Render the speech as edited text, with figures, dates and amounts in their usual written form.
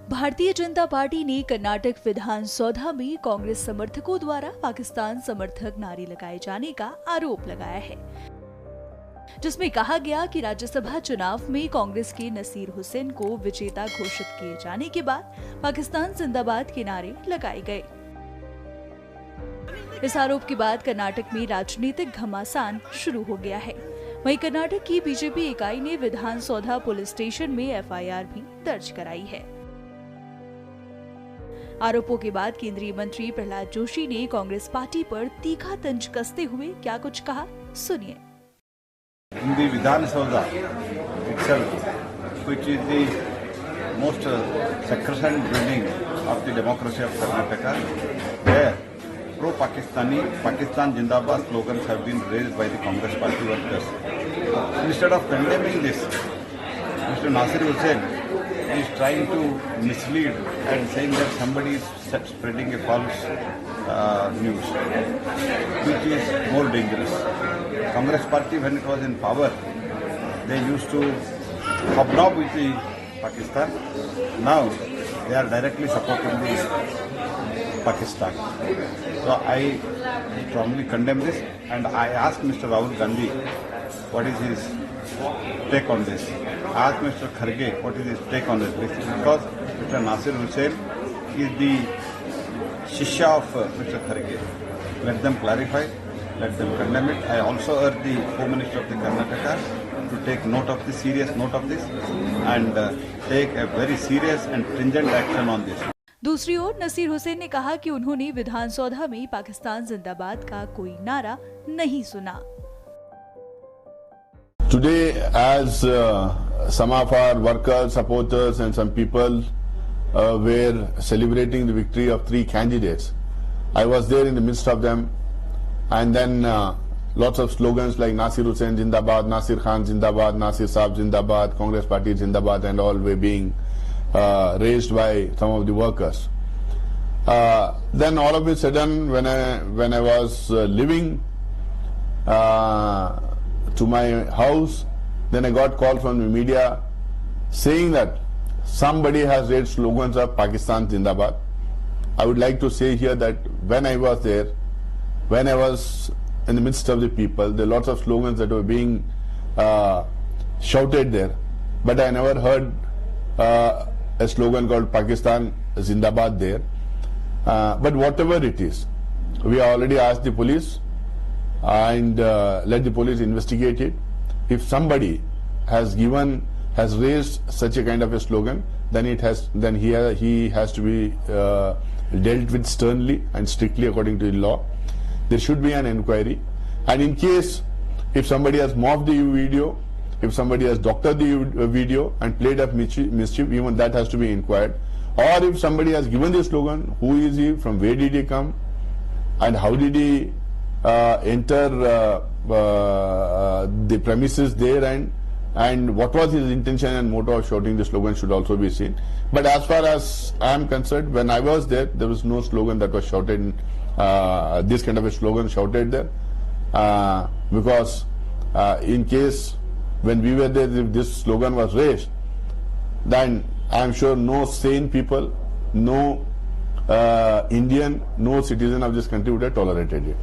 Bharatiya Janata party ने कर्नाटक विधानसभा में कांग्रेस समर्थकों द्वारा पाकिस्तान समर्थक नारे लगाए जाने का आरोप लगाया है, जिसमें कहा गया कि राज्यसभा चुनाव में कांग्रेस के नसीर हुसैन को विजेता घोषित किए जाने के बाद पाकिस्तान जिंदाबाद के नारे लगाए गए। इस आरोप के बाद कर्नाटक में राजनीतिक घमासान शुरू हो गया है। वहीं कर्नाटक की बीजेपी इकाई ने विधानसभा पुलिस स्टेशन में एफआईआर भी दर्ज कराई है। आरोपों के बाद केंद्रीय मंत्री प्रहलाद जोशी ने कांग्रेस पार्टी पर तीखा तंज कसते हुए क्या कुछ कहा, सुनिए। In the Vidhanasabha itself, which is the most sacrosanct building of the democracy of Karnataka, where pro-Pakistani, Pakistan Jindabad slogans have been raised by the Congress party workers. Instead of condemning this, Mr. Nasir Hussain is trying to mislead and saying that somebody is spreading a false news, which is more dangerous. Congress party, when it was in power, they used to hobnob with the Pakistan. Now they are directly supporting the Pakistan. So I strongly condemn this, and I asked Mr. Rahul Gandhi what is his take on this. I asked Mr. Kharge what is his take on this, because Mr. Nasir Hussain is the shishya of Mr. Kharge. Let them clarify. Let them condemn it. I also urge the Home Minister of the Karnataka to take note of this, serious note of this, and take a very serious and stringent action on this. दूसरी ओर नसीर हुसैन ने कहा कि उन्होंने विधानसभा में पाकिस्तान जिंदाबाद का कोई नारा नहीं सुना। Today, as some of our workers, supporters, and some people were celebrating the victory of 3 candidates, I was there in the midst of them. And then lots of slogans like Nasir Hussain Zindabad, Nasir Khan Zindabad, Nasir Saab Zindabad, Congress Party Zindabad, and all were being raised by some of the workers. Then all of a sudden, when I was leaving to my house, then I got call from the media saying that somebody has raised slogans of Pakistan Zindabad. I would like to say here that when I was there, when I was in the midst of the people, there are lots of slogans that were being shouted there, but I never heard a slogan called Pakistan Zindabad there. But whatever it is, we already asked the police and let the police investigate it. If somebody has raised such a kind of a slogan, then he has to be dealt with sternly and strictly according to the law. There should be an inquiry, and in case if somebody has morphed the video, if somebody has doctored the video and played up mischief, even that has to be inquired. Or if somebody has given the slogan, who is he, from where did he come, and how did he enter the premises there, and what was his intention and motto of shouting the slogan should also be seen. But as far as I am concerned, when I was there was no slogan that was shouted, this kind of a slogan shouted there, because in case when we were there, if this slogan was raised, then I am sure no sane people, no Indian, no citizen of this country would have tolerated it.